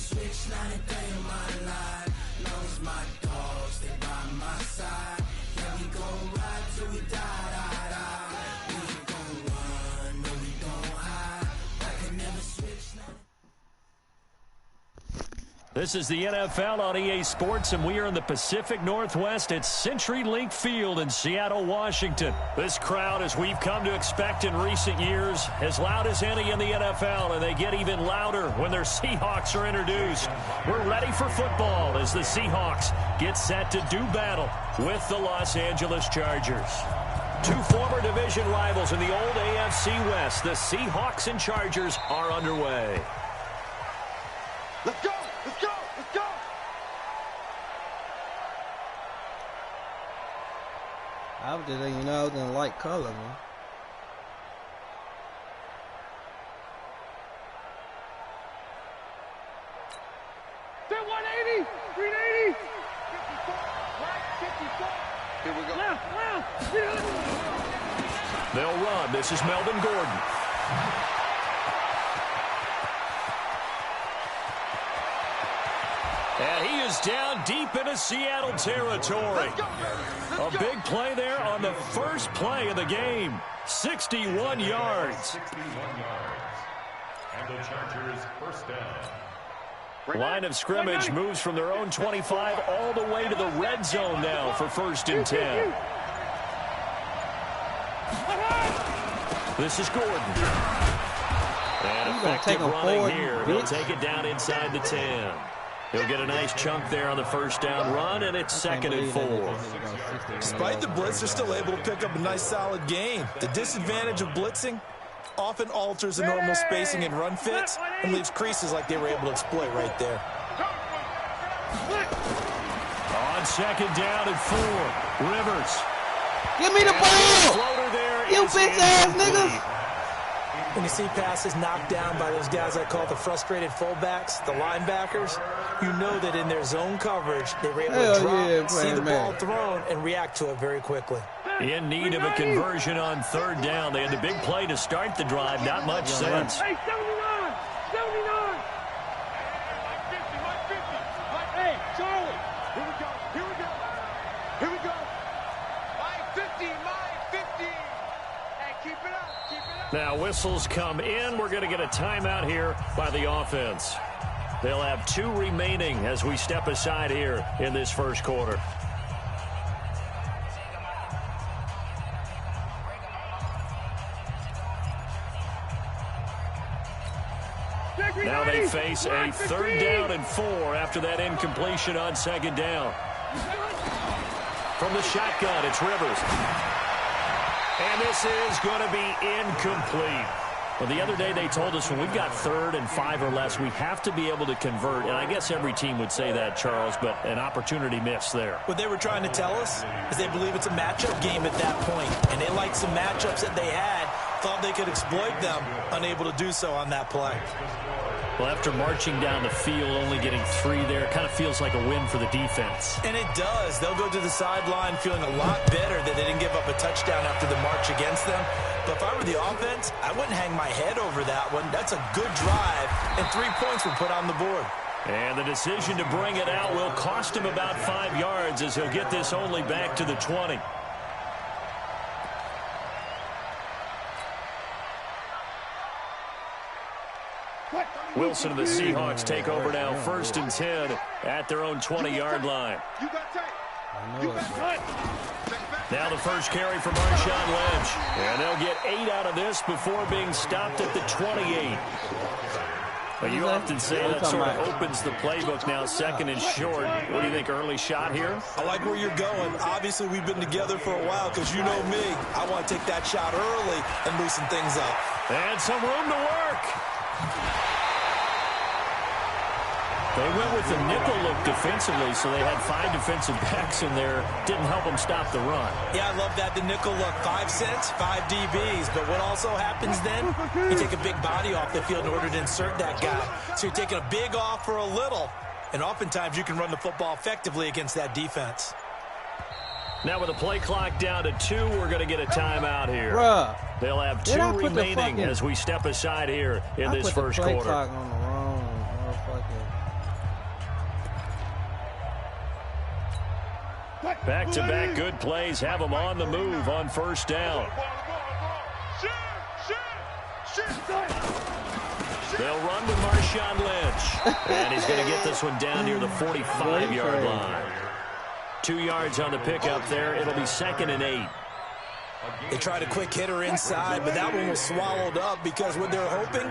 switch, not a day in my life. Long as my dogs, they by my side. Yeah, we gon' ride till we die. We ain't gon' run, no, we don't hide. I can never switch, not. This is the NFL on EA Sports, and we are in the Pacific Northwest at CenturyLink Field in Seattle, Washington. This crowd, as we've come to expect in recent years, as loud as any in the NFL, and they get even louder when their Seahawks are introduced. We're ready for football as the Seahawks get set to do battle with the Los Angeles Chargers. Two former division rivals in the old AFC West, the Seahawks and Chargers, are underway. Let's go! Let's go! Let's go! I was just letting you know I was in light color, man. They're 180! 380! 54! Right? 54! Here we go. Left! They'll run. This is Melvin Gordon. And he is down deep into Seattle territory. A big play there on the first play of the game. 61 yards. And the Chargers first down. Line of scrimmage moves from their own 25 all the way to the red zone now for 1st and 10. This is Gordon. And effective running here. He'll take it down inside the 10. He'll get a nice chunk there on the first down run, and it's 2nd and 4. Despite the blitz, they're still able to pick up a nice solid gain. The disadvantage of blitzing often alters the normal spacing and run fits and leaves creases like they were able to exploit right there. On 2nd down and 4, Rivers. Give me the ball! Floater there, you bitch ass niggas! When you see passes knocked down by those guys I call the frustrated fullbacks, the linebackers, you know that in their zone coverage, they were able to drop, see the ball thrown, and react to it very quickly. In need of a conversion on 3rd down. They had the big play to start the drive. Not much sense. Hey, 79! 79! Hey, Charlie! Here we go! Here we go! Here we go! My 50! My 50! Hey, keep it up! Keep it up! Now whistles come in. We're going to get a timeout here by the offense. They'll have 2 remaining as we step aside here in this first quarter. Now they face a 3rd down and 4 after that incompletion on 2nd down. From the shotgun, it's Rivers. And this is going to be incomplete. Well, the other day they told us when we've got 3rd and 5 or less, we have to be able to convert. And I guess every team would say that, Charles, but an opportunity missed there. What they were trying to tell us is they believe it's a matchup game at that point, and they liked some matchups that they had, thought they could exploit them, unable to do so on that play. Well, after marching down the field, only getting 3 there, kind of feels like a win for the defense. And it does. They'll go to the sideline feeling a lot better that they didn't give up a touchdown after the march against them. But if I were the offense, I wouldn't hang my head over that one. That's a good drive, and 3 points were put on the board. And the decision to bring it out will cost him about 5 yards as he'll get this only back to the 20. Wilson and the Seahawks take over now, 1st and 10 at their own 20-yard line. Now the first carry for Marshawn Lynch. And they'll get 8 out of this before being stopped at the 28. But you often say that sort of opens the playbook now, 2nd and short. What do you think, early shot here? I like where you're going. Obviously, we've been together for a while because you know me. I want to take that shot early and loosen things up. And some room to work. They went with the nickel look defensively, so they had 5 defensive backs in there. Didn't help them stop the run. Yeah, I love that, the nickel look. 5 cents, 5 DBs. But what also happens then, you take a big body off the field in order to insert that guy. So you're taking a big off for a little. And oftentimes you can run the football effectively against that defense. Now with the play clock down to 2, we're going to get a timeout here. Bruh. They'll have 2 remaining as we step aside here in this first quarter. Clock on the wrong motherfucking Back-to-back good plays have them on the move on first down. They'll run with Marshawn Lynch. And he's going to get this one down near the 45-yard line. 2 yards on the pickup there. It'll be 2nd and 8. They tried a quick hitter inside, but that one was swallowed up because what they're hoping,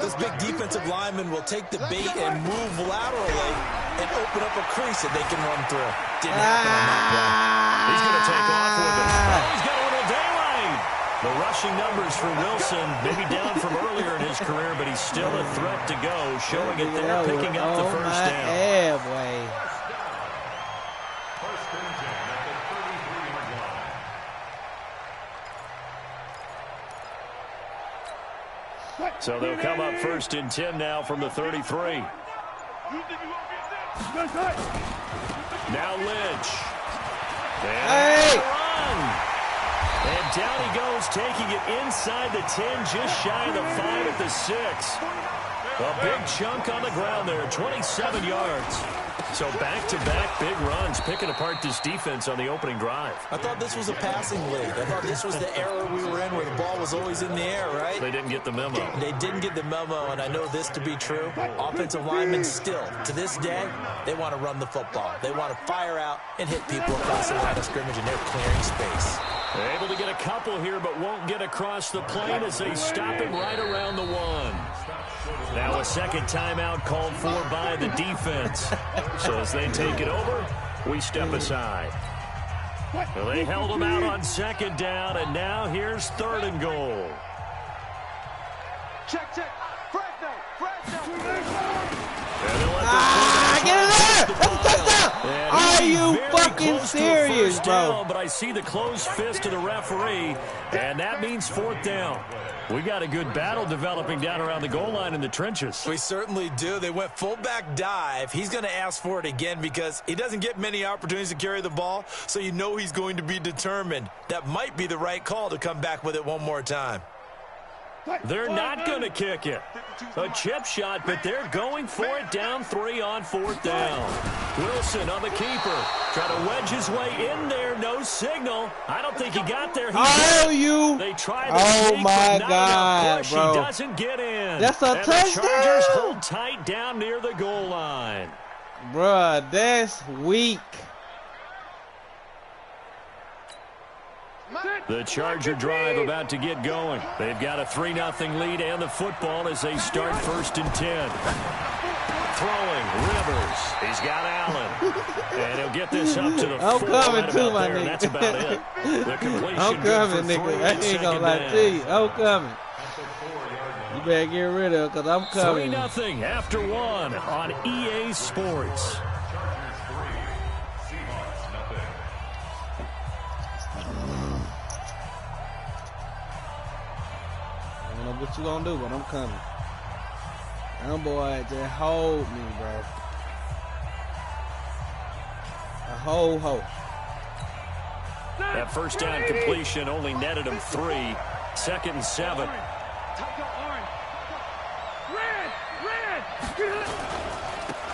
this big defensive lineman will take the bait and move laterally and open up a crease that they can run through. Didn't happen on that play. He's going to take off with it. Oh, he's got a little daylight. The rushing numbers for Wilson, maybe down from earlier in his career, but he's still a threat to go, showing it there, picking up the first down. So they'll come up 1st and 10 now from the 33. Now Lynch. And run. And down he goes, taking it inside the 10, just shy of the 5 at the 6. A big chunk on the ground there, 27 yards. So back-to-back big runs, picking apart this defense on the opening drive. I thought this was a passing lead. I thought this was the era we were in where the ball was always in the air, right? They didn't get the memo. They didn't get the memo, and I know this to be true. Offensive linemen still, to this day, they want to run the football. They want to fire out and hit people across the line of scrimmage, and they're clearing space. They're able to get a couple here, but won't get across the plane as they stop him right around the 1. Now a second timeout called for by the defense. So as they take it over, we step aside. Well, they held him out on 2nd down, and now here's 3rd and goal. Check. Get in there! That's a touchdown! Are you fucking serious, bro? But I see the closed fist of the referee, and that means 4th down. We got a good battle developing down around the goal line in the trenches. We certainly do. They went fullback dive. He's going to ask for it again because he doesn't get many opportunities to carry the ball, so you know he's going to be determined. That might be the right call to come back with it one more time. They're not going to kick it. A chip shot, but they're going for it down 3 on 4th down. Wilson on the keeper. Try to wedge his way in there. No signal. I don't think he got there. They tried to sneak, my but God, push. bro. He doesn't get in. That's a and touchdown. The Chargers hold tight down near the goal line. Bruh, that's weak. The Charger drive about to get going. They've got a 3-0 lead and the football as they start 1st and 10. Throwing, Rivers. He's got Allen. And he'll get this up to the 4. I'm coming too, my nigga. That's about it. The completion I'm coming, nigga. I ain't gonna lie to you. I'm coming. You better get rid of it, because I'm coming. 3-0 after 1 on EA Sports. I don't know what you gonna do, but I'm coming. Them boy just hold me, bro. A whole hoe. That first down completion only netted him 3. 2nd and 7.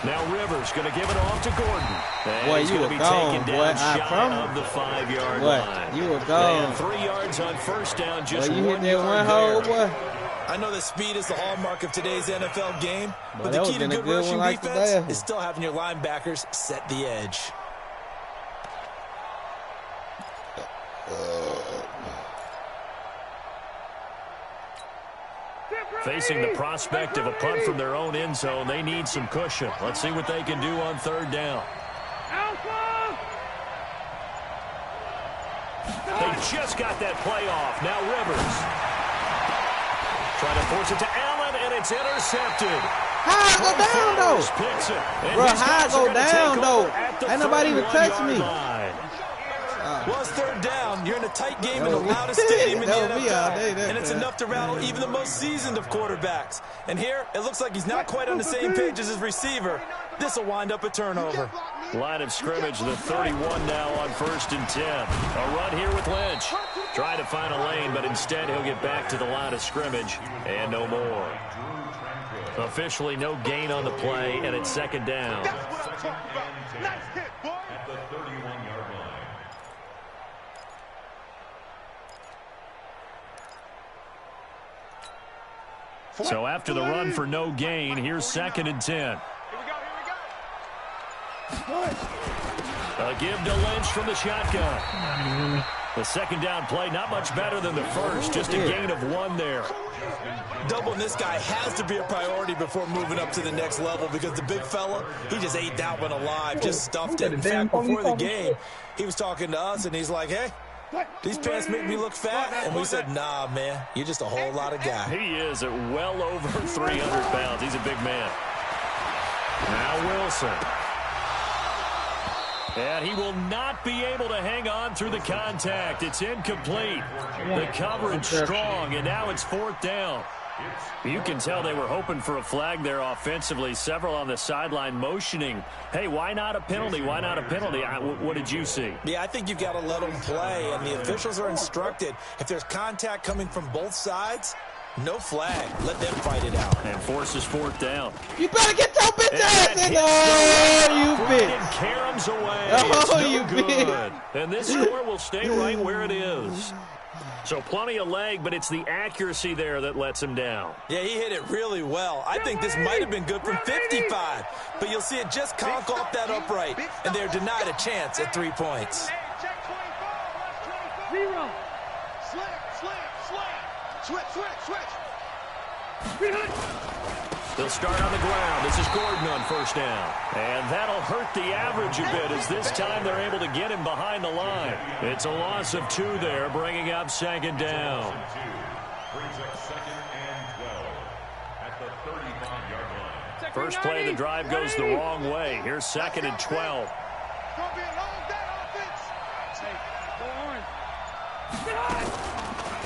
Now Rivers going to give it off to Gordon. And boy, he's you going to were be gone, taken boy. down I shy promise. of the 5-yard What? line. You were gone. 3 yards on first down, just Boy, you 1 hit that yard one hole, there. boy. I know that speed is the hallmark of today's NFL game, but that the key to would've been a good good rushing one like defense today. is still having your linebackers set the edge. Facing the prospect of a punt from their own end zone, they need some cushion. Let's see what they can do on 3rd down. They just got that play off. Now Rivers. Trying to force it to Allen, and it's intercepted. How I go down, though? Picks it. Bro, how I go down, though? Ain't nobody even touch me. Well, it's 3rd down. You're in a tight game in the loudest stadium in the NFL. And it's enough to rattle even the most seasoned of quarterbacks. And here, it looks like he's not quite on the same page as his receiver. This will wind up a turnover. Line of scrimmage, the 31 now on 1st and 10. A run here with Lynch. Trying to find a lane, but instead he'll get back to the line of scrimmage and no more. Officially no gain on the play, and it's 2nd down. Nice hit, boy. At the 31-yard line. So after the run for no gain, here's 2nd and 10. A give to Lynch from the shotgun. The 2nd down play, not much better than the first, just a gain of 1 there. Doubling this guy has to be a priority before moving up to the next level because the big fella, he just ate that one alive, just stuffed it. In fact, before the game, he was talking to us, and he's like, hey, these pants make me look fat. And we said, nah, man, you're just a whole lot of guy. He is at well over 300 pounds. He's a big man. Now Wilson. And he will not be able to hang on through the contact. It's incomplete. The coverage strong, and now it's 4th down. You can tell they were hoping for a flag there offensively. Several on the sideline motioning, hey, why not a penalty? Why not a penalty? What did you see? Yeah, I think you've got to let them play, and the officials are instructed. If there's contact coming from both sides, no flag. Let them fight it out. And forces 4th down. You better get your bitch ass in there. Oh, you bitch. And caroms away. Oh, no you good. And this score will stay right where it is. So plenty of leg, but it's the accuracy there that lets him down. Yeah, he hit it really well. I think this might have been good from 55. But you'll see it just conk off that upright, and they're denied a chance at 3 points. Rerun. Switch. They'll start on the ground. This is Gordon on 1st down. And that'll hurt the average a bit as this time they're able to get him behind the line. It's a loss of 2 there, bringing up 2nd down. First play of the drive goes the wrong way. Here's 2nd and 12.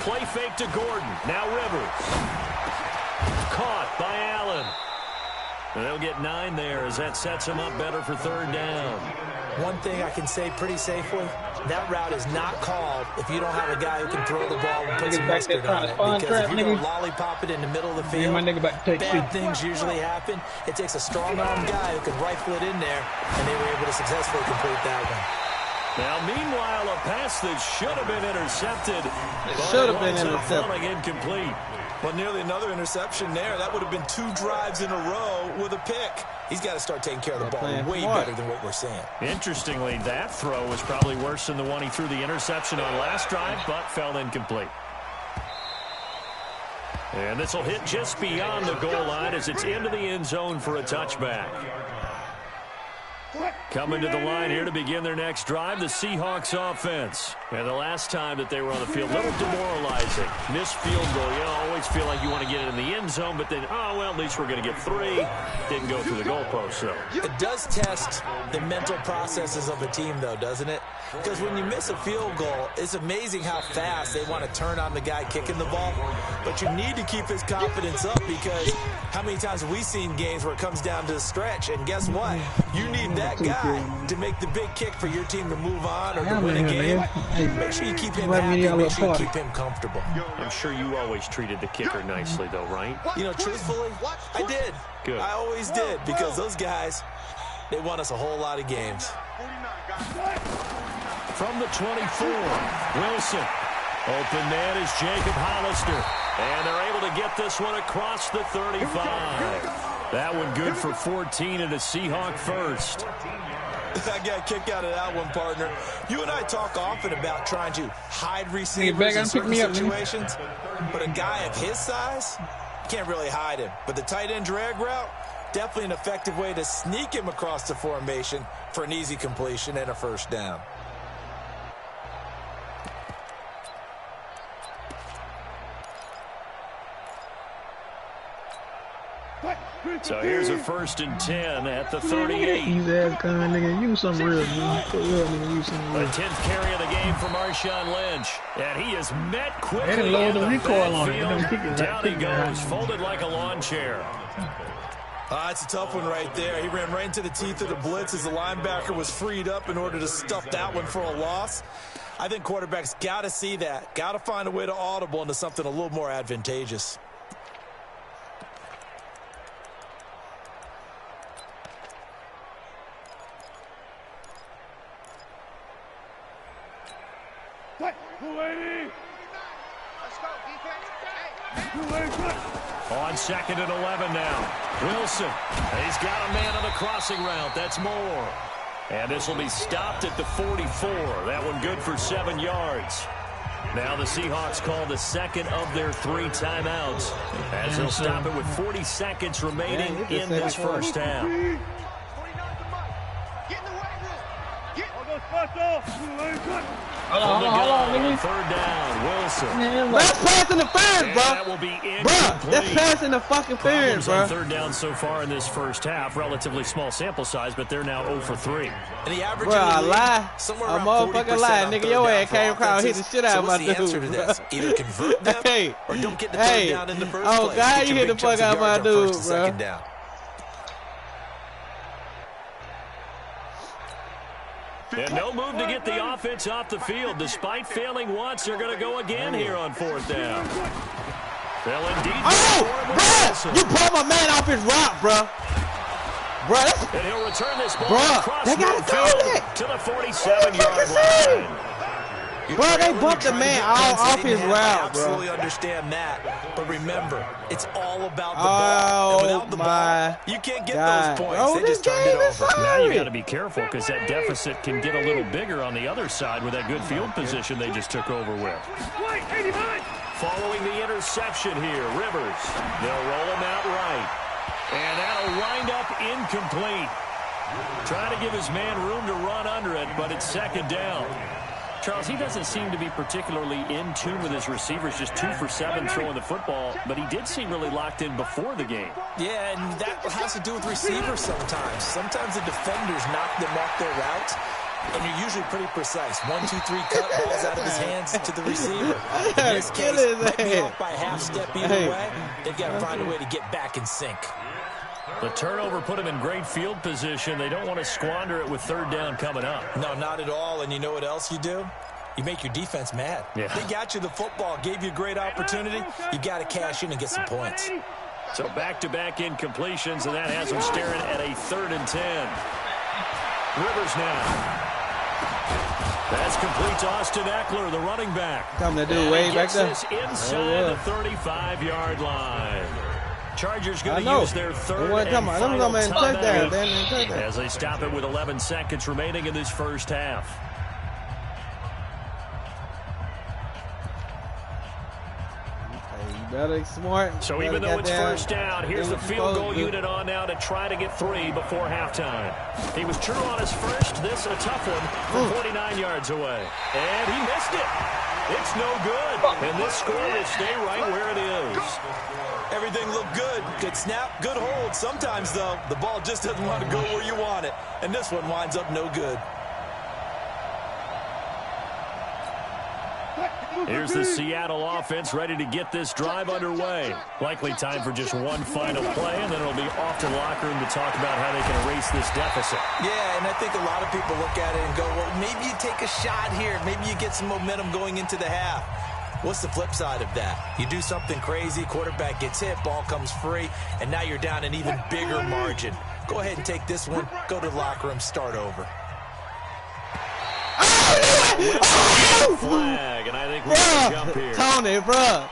Play fake to Gordon. Now Rivers. Caught by Allen. And they'll get 9 there as that sets him up better for 3rd down. One thing I can say pretty safely, that route is not called if you don't have a guy who can throw the ball and put some mustard on it. Because if you don't lollipop it in the middle of the field, bad things usually happen. It takes a strong-armed guy who can rifle it in there, and they were able to successfully complete that one. Now, meanwhile, a pass that should have been intercepted. Falling incomplete. Well, nearly another interception there. That would have been 2 drives in a row with a pick. He's got to start taking care of the ball way better than what we're seeing. Interestingly, that throw was probably worse than the one he threw the interception on last drive, but fell incomplete. And this will hit just beyond the goal line as it's into the end zone for a touchback. Coming to the line here to begin their next drive, the Seahawks offense. And the last time that they were on the field, a little demoralizing. Missed field goal. You always feel like you want to get it in the end zone, but then, oh, well, at least we're going to get 3. Didn't go through the goalpost, so. It does test the mental processes of a team, though, doesn't it? Because when you miss a field goal, it's amazing how fast they want to turn on the guy kicking the ball. But you need to keep his confidence up because how many times have we seen games where it comes down to the stretch? And guess what? You need that guy to make the big kick for your team to move on or to win a game. Make sure you keep him happy. Make sure you keep him comfortable. I'm sure you always treated the kicker nicely, though, right? You know, truthfully, I did. Good. I always did because those guys, they won us a whole lot of games. From the 24, Wilson. Open man is Jacob Hollister. And they're able to get this one across the 35. That one good for 14 and a Seahawk first. I got a kick out of that one, partner. You and I talk often about trying to hide receivers in certain situations, but a guy of his size, can't really hide him. But the tight end drag route, definitely an effective way to sneak him across the formation for an easy completion and a 1st down. So here's a 1st and 10 at the 38. He's that kind of nigga. Use some real, man. The 10th carry of the game for Marshawn Lynch. And he is met quickly. They lower the recoil on it. Down he goes, folded like a lawn chair. It's a tough one right there. He ran right into the teeth of the blitz as the linebacker was freed up in order to stuff that one for a loss. I think quarterbacks got to see that. Got to find a way to audible into something a little more advantageous. On 2nd and 11 now. Wilson. He's got a man on the crossing route. That's Moore. And this will be stopped at the 44. That one good for 7 yards. Now the Seahawks call the second of their 3 timeouts as they'll stop it with 40 seconds remaining in this first half. Hold on. 3rd down, Wilson. That's pass interference, bro. That will be incomplete. That's pass interference, bro. On 3rd down so far in this first half. Relatively small sample size, but they're now 0 for 3. And the average bro, I lie. Somewhere A around motherfucking lie. Nigga, your ass came across hit the shit out of my dude. Answer to this? Either convert them or don't get the 3rd down in the first place. Oh, God, you hit the fuck out of my dude, bro. Down. And no move to get the offense off the field. Despite failing once, they're going to go again here on 4th down. They'll indeed. Oh, bro! You pulled my man off his route, bro. Bro, and he'll return this ball across they got to the 47-yard line. Bro, they bumped the man all off his route, bro. I absolutely understand that. But remember, it's all about the ball. And without the ball, you can't get those points. Oh, they just turned it over. Now you got to be careful because that deficit can get a little bigger on the other side with that good field position they just took over with. Following the interception here, Rivers. They'll roll him out right. And that'll wind up incomplete. Trying to give his man room to run under it, but it's 2nd down. Charles, he doesn't seem to be particularly in tune with his receivers, just 2 for 7 throwing the football, but he did seem really locked in before the game. Yeah, and that has to do with receivers sometimes. Sometimes the defenders knock them off their routes, and you're usually pretty precise. 1, 2, 3, cut, balls out of his hands to the receiver. In this case, might be off by a half step either way. They've got to find a way to get back in sync. The turnover put him in great field position. They don't want to squander it with 3rd down coming up. No, not at all. And you know what else you do? You make your defense mad. Yeah. They got you the football, gave you a great opportunity. You got to cash in and get some points. So back-to-back incompletions, and that has them staring at a 3rd and 10. Rivers now. That's complete to Austin Eckler, the running back. Coming to do way back there. Inside the 35-yard line. Chargers going to use their 3rd and final timeout as they stop it with 11 seconds remaining in this first half. Better smart. So even though it's 1st down, here's the field goal unit on now to try to get 3 before halftime. He was true on his first. This a tough one from 49 yards away. And he missed it. It's no good. And this score will stay right where it is. Everything looked good. Good snap, good hold. Sometimes, though, the ball just doesn't want to go where you want it. And this one winds up no good. Here's the Seattle offense ready to get this drive underway. Likely time for just one final play, and then it'll be off to the locker room to talk about how they can erase this deficit. Yeah, and I think a lot of people look at it and go, well, maybe you take a shot here. Maybe you get some momentum going into the half. What's the flip side of that? You do something crazy, quarterback gets hit, ball comes free, and now you're down an even bigger margin. Go ahead and take this one, go to the locker room, start over. Flag, and I think we're going to jump here. Tony, bro,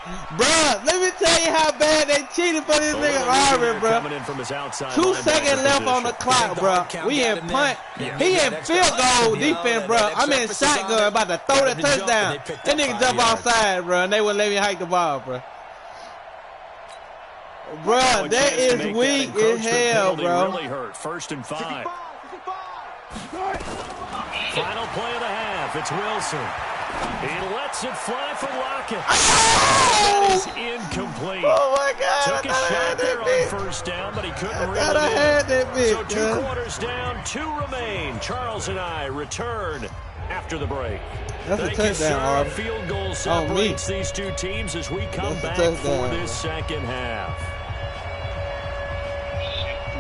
let me tell you how bad they cheated for this nigga Auburn, bro. Coming in from his outside 2 seconds left on the clock, bro. We in punt. He in field goal defense, bro. I'm in shotgun about to throw the touchdown. That nigga jump offside, bro, and they wouldn't let me hike the ball, bro. Bro, that is weak as hell, bro. Really hurt. 1st and 5. Final play of the half. It's Wilson. He lets it fly for Lockett. That is incomplete. Oh, my God. Took a shot there on 1st down, but he couldn't really So 2 quarters down, 2 remain. Charles and I return after the break. That's Thank a touchdown, you, sir. Field goal separates these 2 teams as we come back for this second half.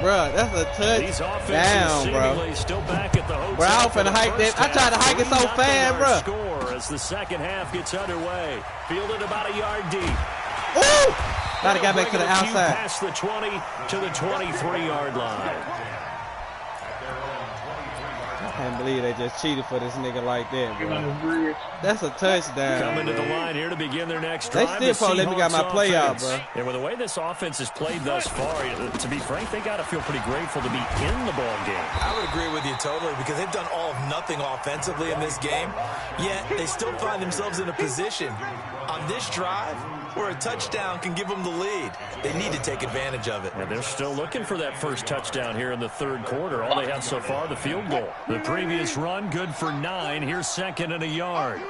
Bro, that's a touchdown, bro. Still back at the hotel. Bro, I was finna hike that. I tried to hike it so fast, bro. Score as the second half gets underway. Fielded about a yard deep. Ooh! Gotta get back to the outside. Past the 20 to the 23-yard line. Can't believe they just cheated for this nigga like that, bro. That's a touchdown. Coming to the line here to begin their next drive. They still probably let me got my play out, bro. And with the way this offense has played thus far, to be frank, they got to feel pretty grateful to be in the ball game. I would agree with you totally because they've done all of nothing offensively in this game, yet they still find themselves in a position on this drive where a touchdown can give them the lead. They need to take advantage of it. And they're still looking for that first touchdown here in the third quarter. All they have so far, the field goal. The previous run, good for 9. Here's second and a yard.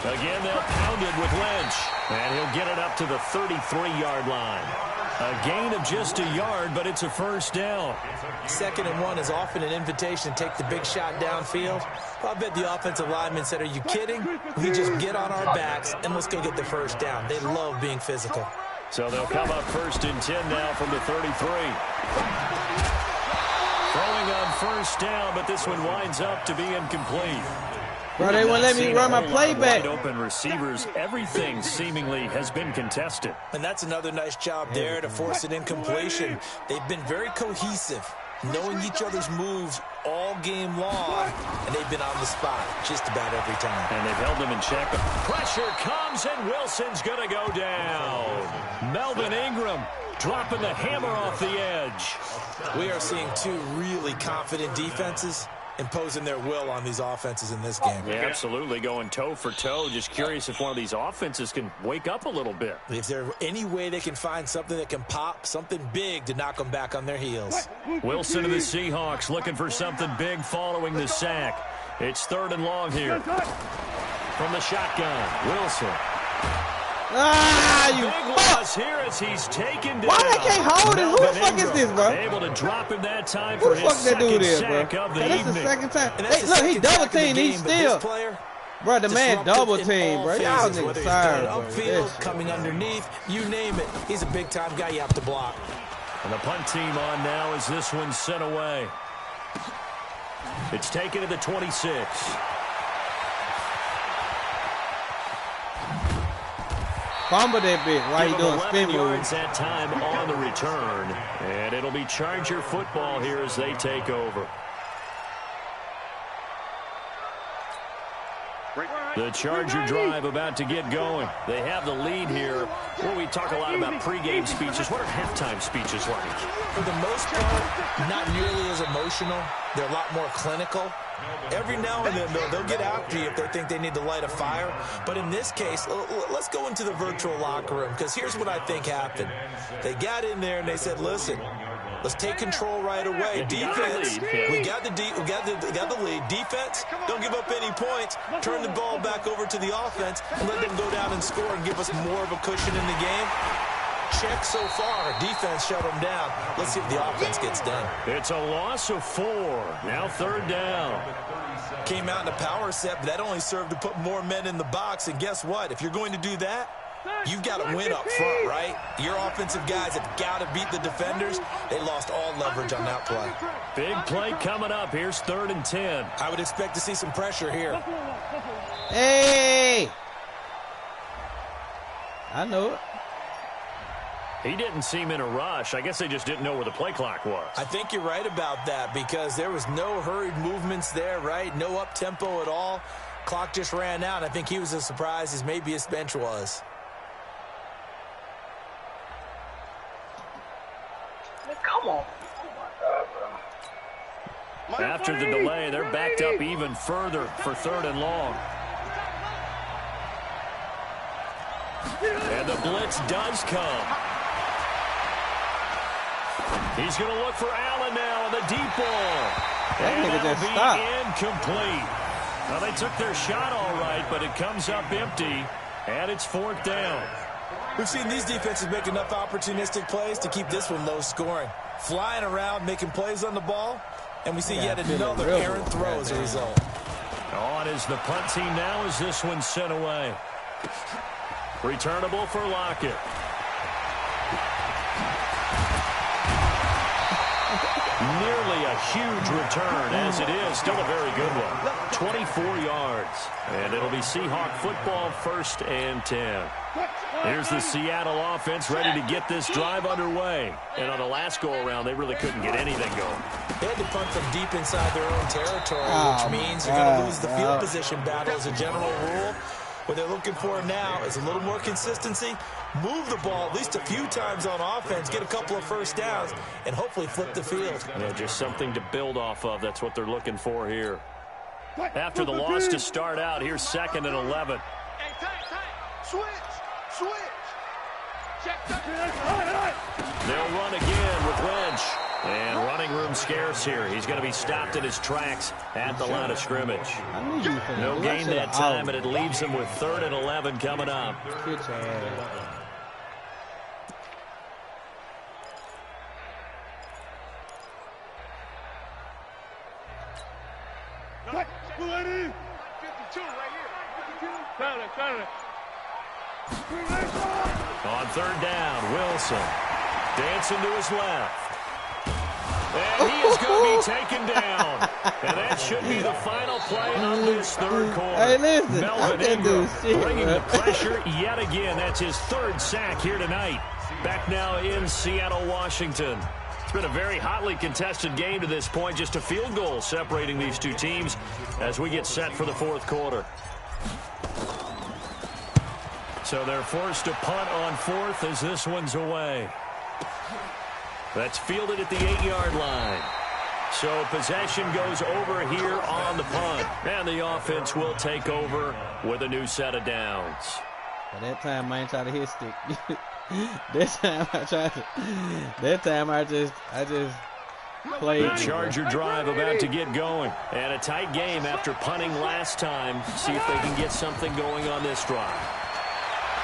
Again, they'll pound it with Lynch. And he'll get it up to the 33-yard line. A gain of just a yard, but it's a first down. 2nd and 1 is often an invitation to take the big shot downfield. I bet the offensive lineman said, are you kidding? We just get on our backs and let's go get the first down. They love being physical. So they'll come up 1st and 10 now from the 33. Throwing on first down, but this one winds up to be incomplete. Bro, they won't let me run my playback. Wide open receivers, everything seemingly has been contested. And that's another nice job there to force an incompletion. They've been very cohesive, knowing each other's moves all game long, and they've been on the spot just about every time. And they've held them in check. Pressure comes, and Wilson's going to go down. Melvin Ingram dropping the hammer off the edge. We are seeing two really confident defenses imposing their will on these offenses in this game. Yeah, absolutely, going toe for toe. Just curious if one of these offenses can wake up a little bit. Is there any way they can find something that can pop, something big to knock them back on their heels? Wilson of the Seahawks looking for something big following the sack. It's 3rd and long here. From the shotgun, Wilson. Ah, you big loss here as he's taken down. Why they can't hold it? Who the fuck is this, bro? Able to drop him that time Who for the his fuck that dude second is, bro? sack of the That's evening. the second time. Hey, look, he double teamed. He's still. Bro, the man double team, bro. Y'all niggas sorry, bro. Upfield, coming underneath, you name it. He's a big-time guy you have to block. And the punt team on now as this one's sent away. It's taken to the 26. Fumble that bitch. Why you doing spin move? Yards that time on the return. And it'll be Charger football here as they take over. The Charger drive about to get going. They have the lead here. Well, we talk a lot about pregame speeches. What are halftime speeches like? For the most part, not nearly as emotional. They're a lot more clinical. Every now and then, they'll get after you if they think they need to light a fire. But in this case, let's go into the virtual locker room, because here's what I think happened. They got in there and they said, listen, let's take control right away. Defense, we got the lead. Defense, don't give up any points. Turn the ball back over to the offense and let them go down and score and give us more of a cushion in the game. Check so far. Defense shut them down. Let's see if the offense gets done. It's a loss of 4. Now 3rd down. Came out in a power set, but that only served to put more men in the box. And guess what? If you're going to do that, you've got to win up front, right? Your offensive guys have got to beat the defenders. They lost all leverage on that play. Big play coming up. Here's 3rd and 10. I would expect to see some pressure here. Hey! I know it. He didn't seem in a rush. I guess they just didn't know where the play clock was. I think you're right about that because there was no hurried movements there, right? No up-tempo at all. Clock just ran out. I think he was as surprised as maybe his bench was. Come on. After the delay, they're backed up even further for 3rd and long. And the blitz does come. He's going to look for Allen now on the deep ball. And that'll be incomplete. Well, they took their shot all right, but it comes up empty, and it's 4th down. We've seen these defenses make enough opportunistic plays to keep this one low scoring. Flying around, making plays on the ball, and we see yet another errant throw as a result. On is the punt team now as this one's sent away. Returnable for Lockett. Nearly a huge return, as it is. Still a very good one. 24 yards. And it'll be Seahawk football, 1st and 10. Here's the Seattle offense ready to get this drive underway. And on the last go-around, they really couldn't get anything going. They had to punt from deep inside their own territory, which means you're going to lose the field position battle as a general rule. What they're looking for now is a little more consistency, move the ball at least a few times on offense, get a couple of first downs, and hopefully flip the field. Yeah, just something to build off of. That's what they're looking for here. After the loss to start out, here's 2nd and 11. Hey, tight. Switch. Check. They'll run again with Lynch. And running room scarce here. He's going to be stopped in his tracks at the line of scrimmage. No gain that time, and it leaves him with 3rd and 11 coming up. Cut. 52 right here. Cut it. On 3rd down, Wilson dancing to his left. And he is going to be taken down. And that should be the final play of this 3rd quarter. Hey, listen, Melvin Ingram bringing the pressure yet again. That's his 3rd sack here tonight. Back now in Seattle, Washington. It's been a very hotly contested game to this point. Just a field goal separating these two teams as we get set for the 4th quarter. So they're forced to punt on 4th as this one's away. That's fielded at the 8-yard line. So possession goes over here on the punt. And the offense will take over with a new set of downs. But that time I ain't try to hit stick. That time I just played. The Charger drive about to get going. And a tight game after punting last time. See if they can get something going on this drive.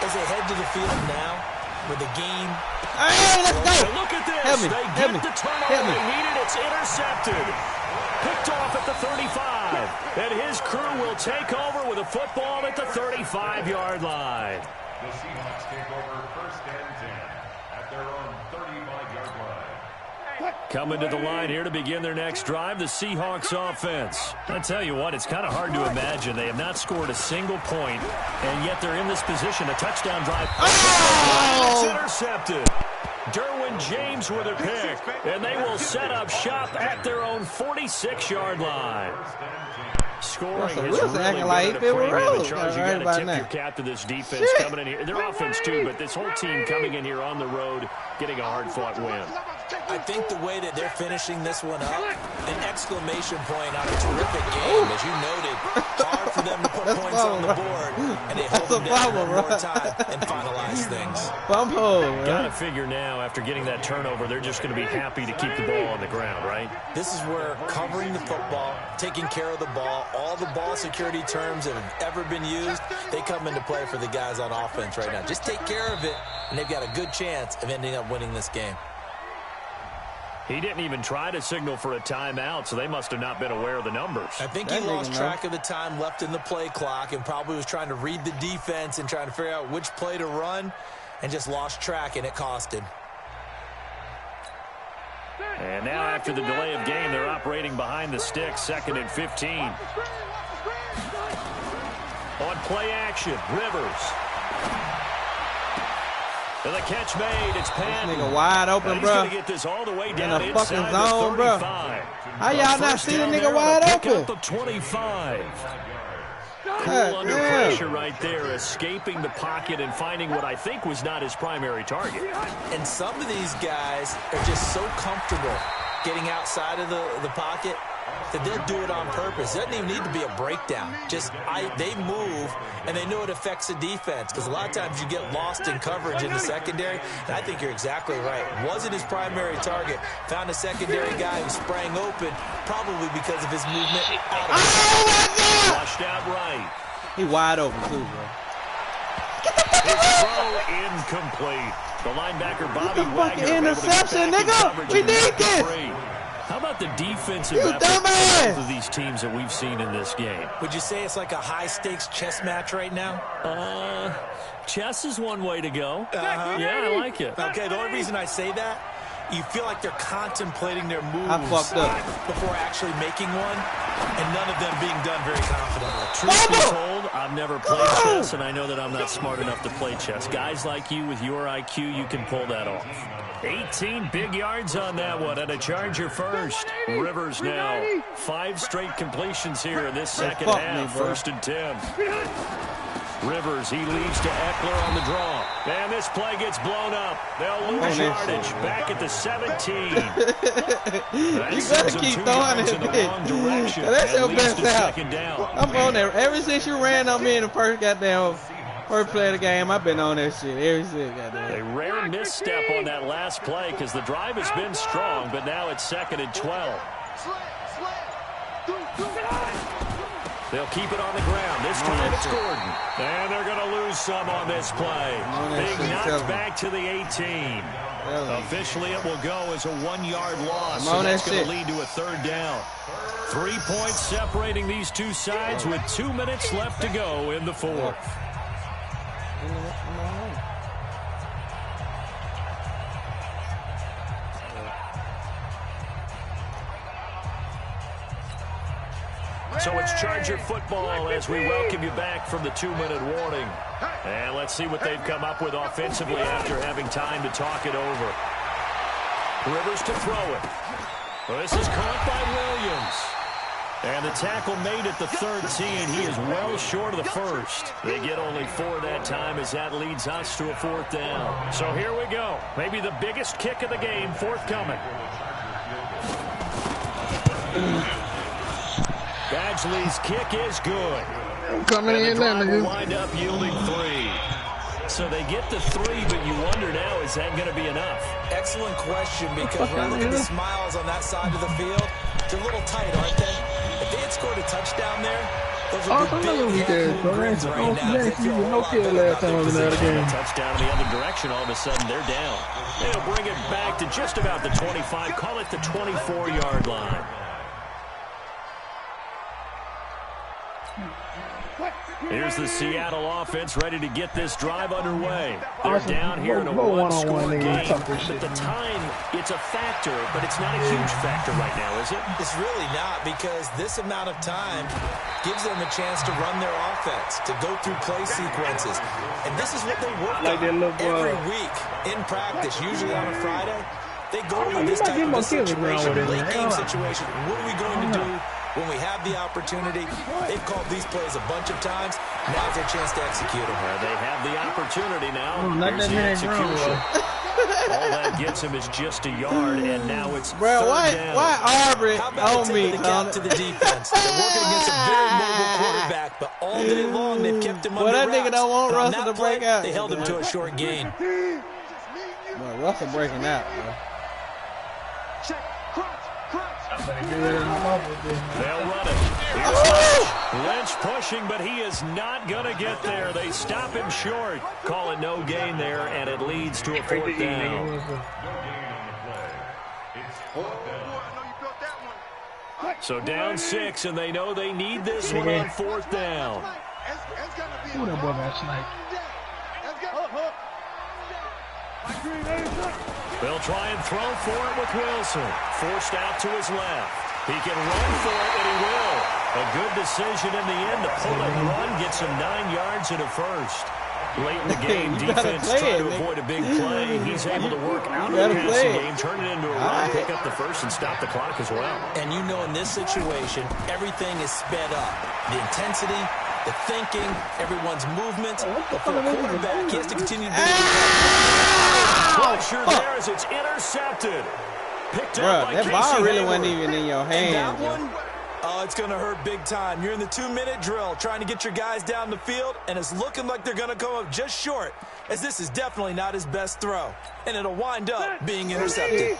As they head to the field now with the game. Hey, let's go. Look at this. Help me. They Help get me. the turnover they needed. It's intercepted. Picked off at the 35. And his crew will take over with a football at the 35-yard line. The Seahawks take over 1st and 10 at their own 35-yard line. Coming to the line here to begin their next drive, the Seahawks offense. I tell you what, it's kind of hard to imagine. They have not scored a single point, and yet they're in this position. A touchdown drive. Oh! It's intercepted. Derwin James with a pick, and they will set up shop at their own 46-yard line. Scoring is really acting good like at a premium. he Charles, you right got to tip now. your cap to this defense coming in here. Their offense too, but this whole team coming in here on the road, getting a hard-fought win. I think the way that they're finishing this one up, an exclamation point on a terrific game, as you noted. Hard for them to put points on the board, and they hold them down one more time and finalize things. Got to figure now, after getting that turnover, they're just going to be happy to keep the ball on the ground, right? This is where covering the football, taking care of the ball, all the ball security terms that have ever been used, they come into play for the guys on offense right now. Just take care of it, and they've got a good chance of ending up winning this game. He didn't even try to signal for a timeout, so they must have not been aware of the numbers. I think he lost track of the time left in the play clock and probably was trying to read the defense and trying to figure out which play to run and just lost track, and it cost him. And now after the delay of game, they're operating behind the sticks, 2nd and 15. On play action, Rivers. And the catch made. It's Patton. This nigga wide open, bro. He's going to get this all the way down in the fucking inside zone, the bro. 35. How y'all not see the nigga wide open? Up of 25. Cool under pressure right there, escaping the pocket and finding what I think was not his primary target. And some of these guys are just so comfortable getting outside of the pocket that they'll do it on purpose. It doesn't even need to be a breakdown. Just they move, and they know it affects the defense, because a lot of times you get lost in coverage in the secondary, and I think you're exactly right. Wasn't his primary target. Found a secondary guy who sprang open, probably because of his movement out of Flushed out right. He wide open, too, bro. His throw incomplete. The linebacker, Bobby Wagner. Interception, nigga! We need this! How about the defensive effort of these teams that we've seen in this game? Would you say it's like a high-stakes chess match right now? Chess is one way to go. Yeah, I like it. Okay, the only reason I say that you feel like they're contemplating their moves I fucked up before actually making one, and none of them being done very confidently. Truth be told, I've never played chess, and I know that I'm not smart enough to play chess. Guys like you with your IQ, you can pull that off. 18 big yards on that one, and a Charger first. Rivers now 5 straight completions here in this second half. 1st and 10. Rivers, he leads to Eckler on the draw. And this play gets blown up. They'll lose yardage. Back at the 17. You gotta keep throwing it. That's your best out. I'm on there. Ever since you ran on me in the first play of the game, I've been on that shit. Every single goddamn. A rare misstep on that last play because the drive has been strong, but now it's 2nd and 12. They'll keep it on the ground. This time it's Gordon. And they're going to lose some on this play. Being knocked back to the 18. Officially, it will go as a 1-yard loss. So that's going to lead to a 3rd down. 3 points separating these two sides with 2 minutes left to go in the 4th. So it's Charger football as we welcome you back from the 2-minute warning. And let's see what they've come up with offensively after having time to talk it over. Rivers to throw it. Well, this is caught by Williams. And the tackle made at the 13. He is well short of the 1st. They get only 4 that time as that leads us to a 4th down. So here we go. Maybe the biggest kick of the game forthcoming. Badgley's kick is good. Coming in there, nigga. Wind up yielding 3. So they get the 3, but you wonder now, is that going to be enough? Excellent question, because when I look at the smiles on that side of the field, they're a little tight, aren't they? If they had scored a touchdown there, those would be big grins right now. No kill last time I was in that game. Touchdown in the other direction, all of a sudden they're down. They'll bring it back to just about the 25, call it the 24-yard line. Here's the Seattle offense ready to get this drive underway. They're down here in a one-score game. But the time, it's a factor, but it's not a huge factor right now, is it? It's really not, because this amount of time gives them a chance to run their offense, to go through play sequences. And this is what they work on every week in practice, usually on a Friday. They go over this type of a situation, late game situation. What are we going to do when we have the opportunity? They've called these plays a bunch of times. Now's their chance to execute them. They have the opportunity now. Here's the execution. All that gets him is just a yard, and now it's third down. Why Aubrey on me, to the defense? They're working against a very mobile quarterback, but all day long they've kept him under wraps. That nigga don't want Russell to break out. They held him to a short gain. Well, Russell breaking out, bro. They'll run it. Lynch pushing, but he is not going to get there. They stop him short. Call it no gain there, and it leads to a 4th down. So down 6, and they know they need this one on 4th down. Who that boy got sniped? They'll try and throw for it with Wilson. Forced out to his left. He can run for it, and he will. A good decision in the end to pull and run, gets him 9 yards and a 1st. Late in the game, defense trying to avoid a big play. He's able to work out of the passing game, turn it into a run, pick up the 1st, and stop the clock as well. And you know, in this situation, everything is sped up. The intensity, the thinking, everyone's movement. But for the quarterback, he has to continue to do pressure there as it's intercepted. Picked up by that ball really wasn't even in your hand. Oh, it's going to hurt big time. You're in the 2-minute drill trying to get your guys down the field, and it's looking like they're going to come up just short, as this is definitely not his best throw, and it'll wind up being intercepted.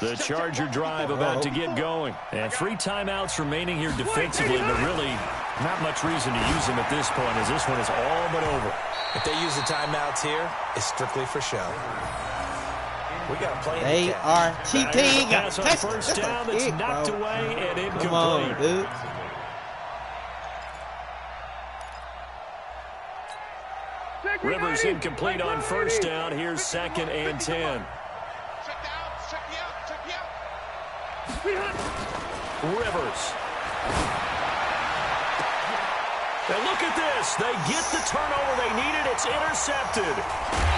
The Charger drive about to get going. And 3 timeouts remaining here defensively, but really not much reason to use them at this point, as this one is all but over. If they use the timeouts here, it's strictly for show. We got to play in They are cheating. Pass on 1st down that's knocked away and incomplete. Come on, dude. Rivers incomplete on 1st down. Here's 2nd and 10. Rivers. And look at this. They get the turnover they needed. It's intercepted.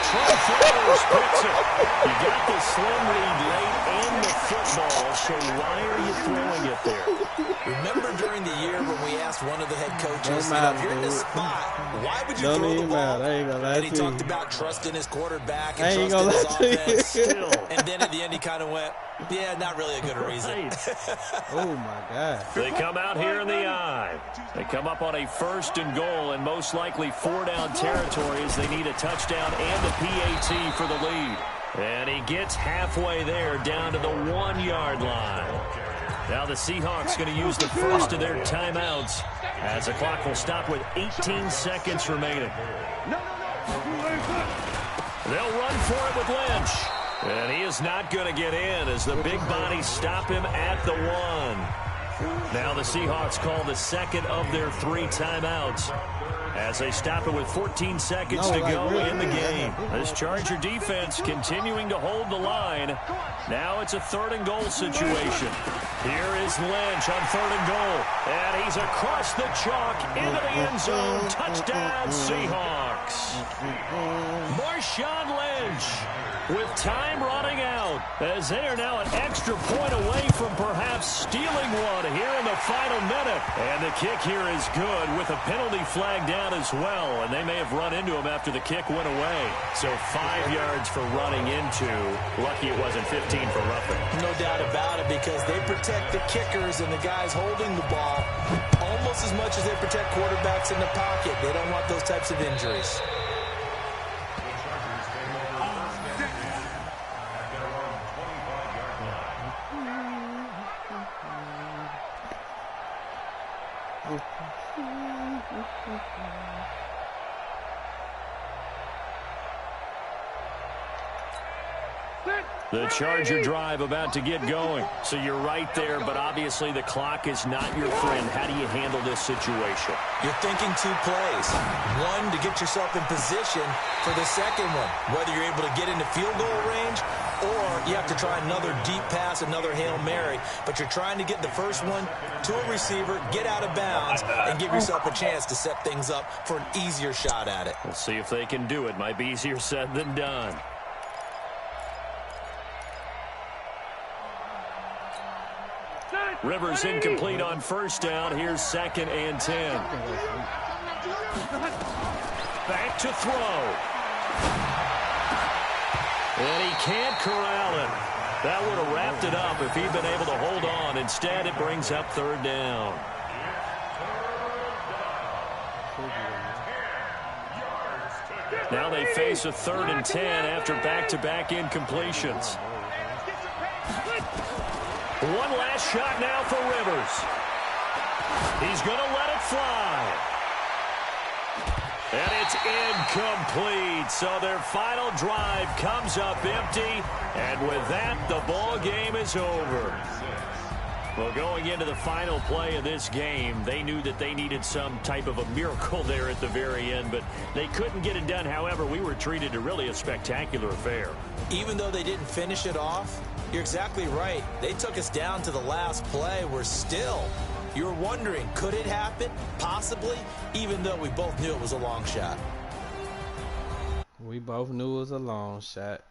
Trey Flowers picks it. You got the slim lead late and the football, so why are you throwing it there? Remember during the year when we asked one of the head coaches, if you're in this spot, why would you throw the ball? And he talked about trusting his quarterback and trusting his offense. And then at the end he kind of went, yeah, not really a good reason. Oh, my God. They come out here in the eye. They come up on a 1st and goal and most likely 4-down territory as they need a touchdown and a PAT for the lead. And he gets halfway there down to the 1-yard line. Now the Seahawks going to use the first of their timeouts as the clock will stop with 18 seconds remaining. They'll run for it with Lynch. And he is not going to get in as the big bodies stop him at the 1. Now the Seahawks call the second of their 3 timeouts as they stop it with 14 seconds to go in the game. This Charger defense continuing to hold the line. Now it's a 3rd and goal situation. Here is Lynch on 3rd and goal. And he's across the chalk into the end zone. Touchdown, Seahawks. Marshawn Lynch with time running out as they are now an extra point away from perhaps stealing one here in the final minute. And the kick here is good with a penalty flag down as well. And they may have run into him after the kick went away. So 5 yards for running into. Lucky it wasn't 15 for roughing. No doubt about it, because they protect the kickers and the guys holding the ball almost as much as they protect quarterbacks in the pocket. They don't want those types of injuries. The Charger drive about to get going. So you're right there, but obviously the clock is not your friend. How do you handle this situation? You're thinking 2 plays. One, to get yourself in position for the second one, whether you're able to get into field goal range or you have to try another deep pass, another Hail Mary. But you're trying to get the first one to a receiver, get out of bounds, and give yourself a chance to set things up for an easier shot at it. We'll see if they can do it. Might be easier said than done. Rivers incomplete on 1st down. Here's 2nd and 10. Back to throw. And he can't corral it. That would have wrapped it up if he'd been able to hold on. Instead, it brings up 3rd down. Now they face a 3rd and 10 after back-to-back incompletions. One last shot now for Rivers. He's going to let it fly. And it's incomplete. So their final drive comes up empty. And with that, the ball game is over. Well, going into the final play of this game, they knew that they needed some type of a miracle there at the very end, but they couldn't get it done. However, we were treated to really a spectacular affair. Even though they didn't finish it off, you're exactly right. They took us down to the last play. We're still, you're wondering, could it happen? Possibly, even though we both knew it was a long shot. We both knew it was a long shot.